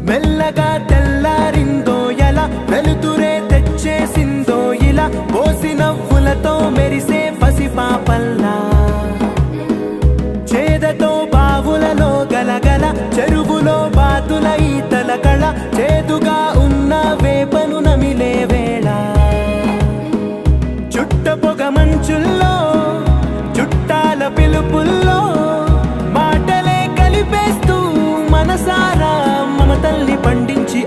మెల్లగా తెల్లారిందో ఎలా వెలుతురే తెచ్చేసిందో ఇలా పోసి నవ్వులతో మెరిసే పసిపాపల్లా చేదతో బావులలో గలగల చెరువులో బాతుల ఈతల కళ చేదుగా ఉన్న వేపను నమిలే వేళ చుట్ట పొగ మంచుల్లో చుట్టాల పిలుపుల్లో మాటలే కలిపేస్తూ మనసారా మమతల్ని పండించి